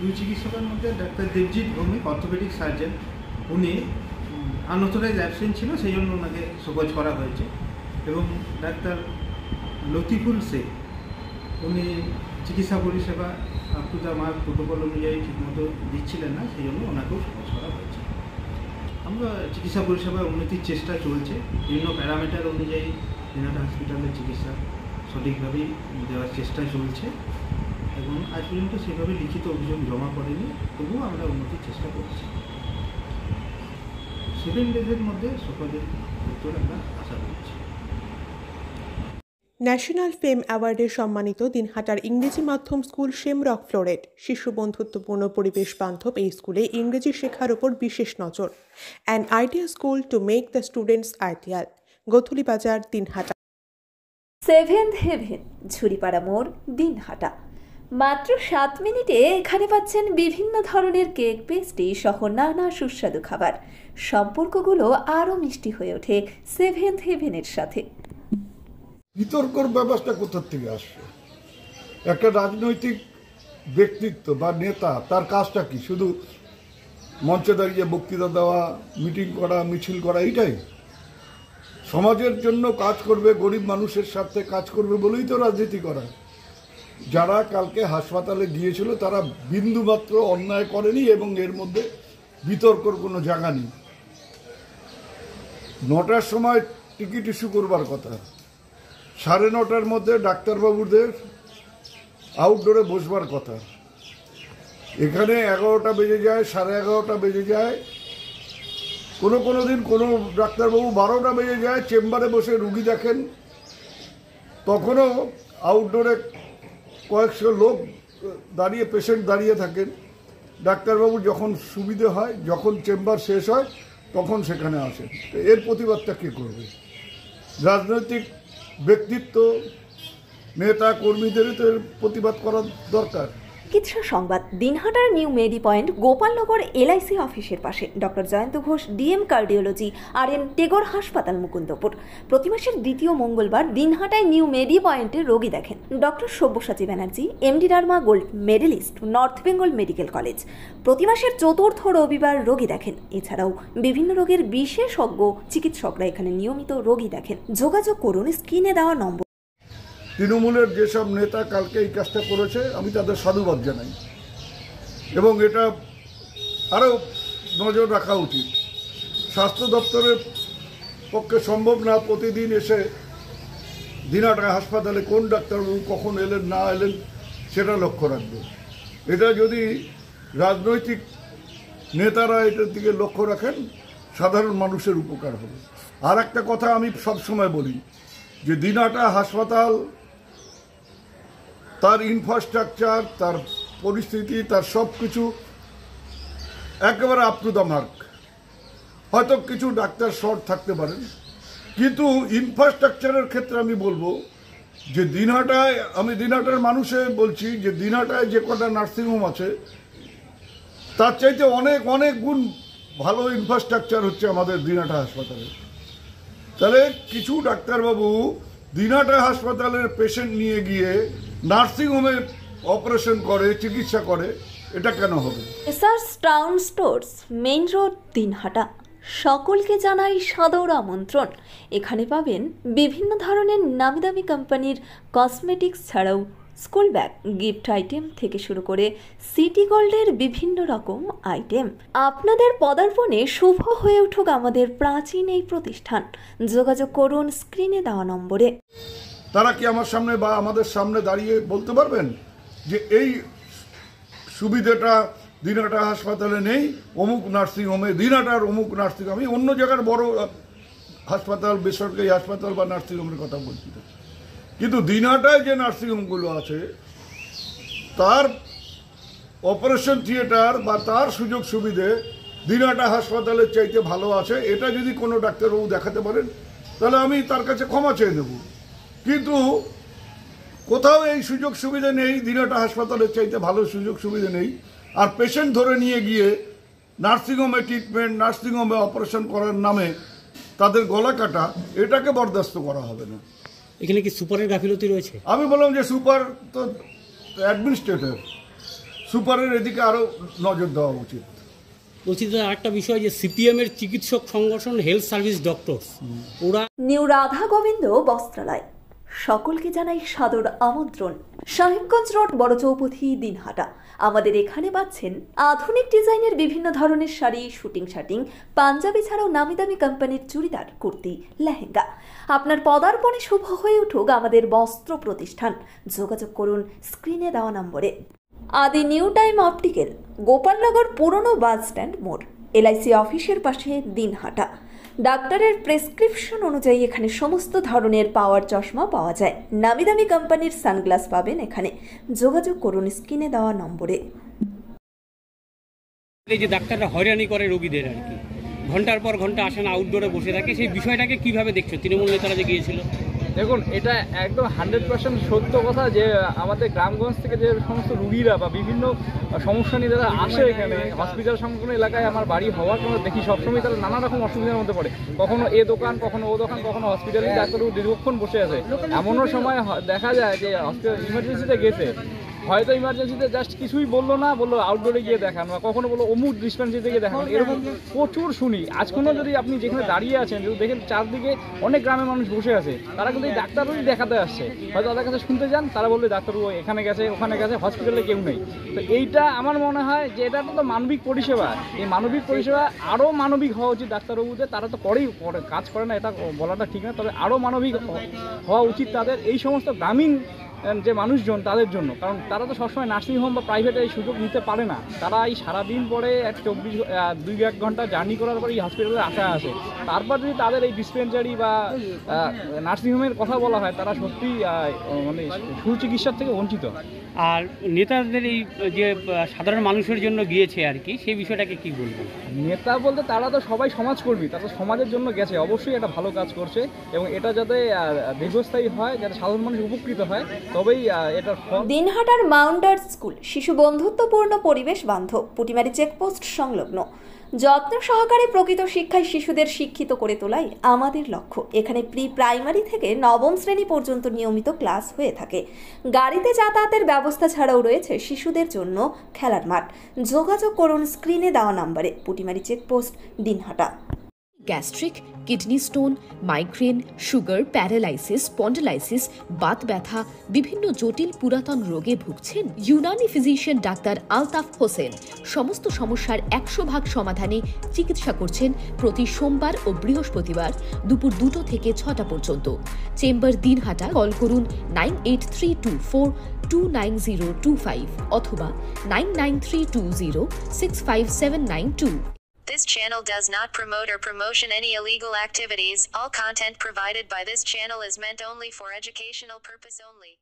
দুই চিকিৎসকের মধ্যে doctor Debjit Bhowmik orthopaedic surgeon, উনি আনঅথরাইজ অ্যাবসেন্ট ছিল, সেই জন্য ওনাকে শোকজ করা হয়েছে। এবং ডাক্তার লতিফুল শেখ, উনি চিকিৎসা পরিষেবা up to the mark protocol অনুযায়ী ঠিকমতো দিচ্ছিলেন না, সেই জন্য ওনাকেও শোকজ করা হয়েছে। আমরা চিকিৎসা পরিষেবার উন্নতির চেষ্টা চলছে, বিভিন্ন প্যারামিটার অনুযায়ী দিনহাটা হসপিটালের চিকিৎসা সঠিকভাবেই দেওয়ার চেষ্টা চলছে এবং আজ পর্যন্ত সেভাবে লিখিত অভিযোগ জমা করেনি, তবুও আমরা উন্নতির চেষ্টা করছি। 7 ডেজের মধ্যে সকলের উত্তর আমরা আশা করছি। ন্যাশনাল ফেম অ্যাওয়ার্ডে সম্মানিত দিনহাটার ইংরেজি মাধ্যম স্কুল শেমরক ফ্লোরেট। শিশু বন্ধুত্বপূর্ণ পরিবেশ বান্ধব এই স্কুলে ইংরেজি শেখার উপর বিশেষ নজর। An idea school to make the students ideal. Godhuli বাজার, দিনহাটা। সেভেন্থ হেভেন, ঝুড়িপাড়া মোড়, দিনহাটা। মাত্র 7 মিনিটে এখানে পাচ্ছেন বিভিন্ন ধরনের কেক, পেস্ট্রি সহ নানা সুস্বাদু খাবার। সম্পর্কগুলো আরও মিষ্টি হয়ে ওঠে সেভেন্থ হেভেনের সাথে। বিতর্কর ব্যবস্থা কোথা থেকে আসছে? একটা রাজনৈতিক ব্যক্তিত্ব বা নেতা, তার কাজটা কি? শুধু মঞ্চে দাঁড়িয়ে বক্তৃতা দেওয়া, মিটিং করা, মিছিল করা, এইটাই? সমাজের জন্য কাজ করবে, গরিব মানুষের স্বার্থে কাজ করবে বলেই তো রাজনীতি করা। যারা কালকে হাসপাতালে গিয়েছিল তারা বিন্দুমাত্র অন্যায় করেনি এবং এর মধ্যে বিতর্কর কোনো জায়গা নেই। 9টার সময় টিকিট ইস্যু করবার কথা, 9:30টার মধ্যে ডাক্তারবাবুদের আউটডোরে বসবার কথা। এখানে 11টা বেজে যায়, 11:30 বেজে যায়, কোনো দিন কোনো ডাক্তারবাবু 12টা বেজে যায়, চেম্বারে বসে রুগী দেখেন। তখনও আউটডোরে কয়েকশো লোক দাঁড়িয়ে, পেশেন্ট দাঁড়িয়ে থাকেন। ডাক্তারবাবু যখন সুবিধে হয়, যখন চেম্বার শেষ হয়, তখন সেখানে আসেন। এর প্রতিবাদটা কে করবে? রাজনৈতিক ব্যক্তিত্ব, নেতা কর্মীদেরই তো এর প্রতিবাদ করার দরকার। চিকিৎসা সংবাদ। দিনহাটার নিউ মেডি পয়েন্ট, গোপালনগর এলআইসি অফিসের পাশে doctor Jayanta Ghosh, DM cardiology, RN Tagore হাসপাতাল, মুকুন্দপুর। প্রতি মাসের দ্বিতীয় মঙ্গলবার দিনহাটায় নিউ মেডি পয়েন্টে রোগী দেখেন doctor Sabyasachi Banerjee, MD derma gold medalist, north Bengal medical college. প্রতি মাসের চতুর্থ রবিবার রোগী দেখেন। এছাড়াও বিভিন্ন রোগের বিশেষজ্ঞ চিকিৎসকরা এখানে নিয়মিত রোগী দেখেন। যোগাযোগ করুন স্ক্রিনে দেওয়া নম্বর। তৃণমূলের যেসব নেতা কালকে এই কাজটা করেছে, আমি তাদের সাধুবাদ জানাই এবং এটা আরও নজর রাখা উচিত। স্বাস্থ্য দপ্তরের পক্ষে সম্ভব না প্রতিদিন এসে দিনহাটা হাসপাতালে কোন ডাক্তারবাবু কখন এলেন না এলেন সেটা লক্ষ্য রাখবে। এটা যদি রাজনৈতিক নেতারা এটার দিকে লক্ষ্য রাখেন, সাধারণ মানুষের উপকার হবে। আর একটা কথা আমি সবসময় বলি যে দিনহাটা হাসপাতাল, তার ইনফ্রাস্ট্রাকচার, তার পরিস্থিতি, তার সব কিছু একেবারে আপ টু দ্য মার্ক। হয়তো কিছু ডাক্তার শর্ট থাকতে পারেন, কিন্তু ইনফ্রাস্ট্রাকচারের ক্ষেত্রে আমি বলবো যে দিনহাটায়, আমি দিনহাটার মানুষে বলছি যে দিনহাটায় যে কটা নার্সিংহোম আছে তার চাইতে অনেক অনেক গুণ ভালো ইনফ্রাস্ট্রাকচার হচ্ছে আমাদের দিনহাটা হাসপাতালে। তাহলে কিছু ডাক্তারবাবু দিনহাটা হাসপাতালের পেশেন্ট নিয়ে গিয়ে নার্সিংহোমে অপারেশন করে, চিকিৎসা করে, এটা কেন হবে? SRS town stores, main road, Dinhata. সকলকে জানাই সাদর আমন্ত্রণ। এখানে পাবেন বিভিন্ন ধরনের নামিদামি কোম্পানির কসমেটিক্স ছাড়াও স্কুল ব্যাগ, গিফট আইটেম থেকে শুরু করে সিটি গোল্ডের বিভিন্ন রকম আইটেম। আপনাদের পদার্পণে শুভ হয়ে উঠুক আমাদের প্রাচীন এই প্রতিষ্ঠান। যোগাযোগ করুন স্ক্রিনে দেওয়া নম্বরে। তারা কি আমার সামনে বা আমাদের সামনে দাঁড়িয়ে বলতে পারবেন যে এই সুবিধাটা দিনহাটা হাসপাতালে নেই, অমুক নার্সিংহোমে, দিনহাটার অমুক নার্সিংহোম? আমি অন্য জায়গার বড় হাসপাতাল, বেসরকারি হাসপাতাল বা নার্সিংহোমের কথা বলছি না, কিন্তু দিনহাটায় যে নার্সিংহোমগুলো আছে তার অপারেশন থিয়েটার বা তার সুযোগ সুবিধে দিনহাটা হাসপাতালের চাইতে ভালো আছে। এটা যদি কোনো ডাক্তারবাবু দেখাতে পারেন তাহলে আমি তার কাছে ক্ষমা চেয়ে নেব। কিন্তু কোথাও এই সুযোগ সুবিধা নেই, দিনহাটা হাসপাতালের চাইতে ভালো সুযোগ সুবিধা নেই। আর পেশেন্ট ধরে নিয়ে গিয়ে নার্সিংহোমে ট্রিটমেন্ট, নার্সিংহোমে অপারেশন করার নামে তাদের গলা কাটা, এটাকে বরদাস্ত করা হবে না। এখানে কি সুপারের গাফিলতি রয়েছে? আমি বললাম যে সুপার তো অ্যাডমিনিস্ট্রেটর, সুপারের এদিকে আরও নজর দেওয়া উচিত। বলছি যে আরেকটা বিষয়, যে সিপিএম এর চিকিৎসক সংগঠন হেলথ সার্ভিস ডক্টরস, ওরা নিউ রাধা গোবিন্দ বস্ত্রালয়, সকলকে জানাই সাদর আমন্ত্রণ। সাহেবগঞ্জ রোড, বড় চৌপথি, দিনহাটা। আমাদের এখানে পাচ্ছেন আধুনিক ডিজাইনের বিভিন্ন ধরনের শাড়ি, শুটিং শার্টিং, পাঞ্জাবি ছাড়াও নামি দামি কোম্পানির চুড়িদার, কুর্তি, লেহেঙ্গা। আপনার পদার্পণে শুভ হয়ে উঠুক আমাদের বস্ত্র প্রতিষ্ঠান। যোগাযোগ করুন স্ক্রিনে দেওয়া নম্বরে। আদি নিউ টাইম অপটিক্যাল, গোপালনগর পুরনো বাস স্ট্যান্ড মোড়, এলআইসি অফিসের পাশে, দিনহাটা। ডাক্তারের প্রেসক্রিপশন অনুযায়ী এখানে সমস্ত ধরনের পাওয়ার চশমা পাওয়া যায়। নামি দামি কোম্পানির সানগ্লাস পাবেন এখানে। যোগাযোগ করুন স্ক্রিনে দেওয়া নম্বরে। এই যে ডাক্তাররা হয়রানি করে রোগীদের আর কি, ঘন্টার পর ঘন্টা আসেন, আউটডোরে বসে থাকে, সেই বিষয়টাকে কিভাবে দেখছো? তৃণমূল নেতারা যে গিয়েছিল, দেখুন, এটা একদম 100% সত্য কথা যে আমাদের গ্রামগঞ্জ থেকে যে সমস্ত রুগীরা বা বিভিন্ন সমস্যা নিয়ে যারা আসে এখানে হসপিটাল সংলগ্ন এলাকায় আমার বাড়ি হওয়ার কারণে দেখি সবসময় তারা নানা রকম অসুবিধার মধ্যে পড়ে। কখনো এ দোকান, কখনো ও দোকান, কখনো হসপিটালে ডাক্তারবাবু দীর্ঘক্ষণ বসে আছে। এমনও সময় দেখা যায় যে হসপিটাল ইমার্জেন্সিতে গেছে, হয়তো ইমার্জেন্সিতে জাস্ট কিছুই বললো না, বললো আউটডোরে গিয়ে দেখান, বা কখনো বললো অমুক ডিসপেন্সারিতে গিয়ে দেখান। এরকম প্রচুর শুনি। আজকেও যদি আপনি যেখানে দাঁড়িয়ে আছেন, যদি দেখেন চারদিকে অনেক গ্রামের মানুষ বসে আছে, তারা কিন্তু এই ডাক্তারবাবুই দেখাতে আসছে। হয়তো তাদের কাছে শুনতে যান, তারা বলবে ডাক্তারবাবু এখানে গেছে, ওখানে গেছে, হসপিটালে কেউ নেই। তো এইটা আমার মনে হয় যে এটা তো মানবিক পরিষেবা। এই মানবিক পরিষেবা আরও মানবিক হওয়া উচিত ডাক্তারবাবুদের। তারা তো কাজ করে না, এটা বলাটা ঠিক না, তবে আরও মানবিক হওয়া উচিত তাদের, এই সমস্ত গ্রামীণ যে মানুষজন তাদের জন্য। কারণ তারা তো সবসময় নার্সিংহোম বা প্রাইভেটে এই সুযোগ নিতে পারে না। তারা এই সারাদিন পরে 2-1 ঘন্টা জার্নি করার পরে এই হসপিটালে আসে। তারপর যদি তাদের এই ডিসপেন্সারি বা নার্সিংহোমের কথা বলা হয়, তারা সত্যি মানে সুচিকিৎসার থেকে বঞ্চিত। আর নেতাদের এই যে সাধারণ মানুষের জন্য গিয়েছে আর কি, সেই বিষয়টাকে কি বলবেন? নেতা বলতে তারা তো সবাই সমাজকর্মী, তারা সমাজের জন্য গেছে, অবশ্যই এটা ভালো কাজ করছে। এবং এটা যাতে দীর্ঘস্থায়ী হয়, যাতে সাধারণ মানুষ উপকৃত হয়, তবেই এটার ফল। দিনহাটার মাউন্টার স্কুল, শিশু বন্ধুত্বপূর্ণ, পরিবেশ বান্ধব, পুটিমারি চেকপোস্ট সংলগ্ন। যত্ন সহকারে প্রকৃত শিক্ষায় শিশুদের শিক্ষিত করে তোলাই আমাদের লক্ষ্য। এখানে প্রি প্রাইমারি থেকে নবম শ্রেণী পর্যন্ত নিয়মিত ক্লাস হয়ে থাকে। গাড়িতে যাতায়াতের ব্যবস্থা ছাড়াও রয়েছে শিশুদের জন্য খেলার মাঠ। যোগাযোগ করুন স্ক্রিনে দেওয়া নম্বরে। Putimari checkpost, Dinhata. Gastric, kidney stone, migraine, sugar, paralysis, spondylosis, Baat ব্যথা, বিভিন্ন জটিল পুরাতন রোগে ভুগছেন? ইউনানি ফিজিশিয়ান ডাক্তার আলতাফ হোসেন সমস্ত সমস্যার 100% সমাধানে চিকিৎসা করছেন প্রতি সোমবার ও বৃহস্পতিবার দুপুর 2টো থেকে 6টা পর্যন্ত। চেম্বার, দিনহাটা। কল করুন 9832429025 অথবা 9932065792। This channel does not promote or promotion any illegal activities. All content provided by this channel is meant only for educational purpose only.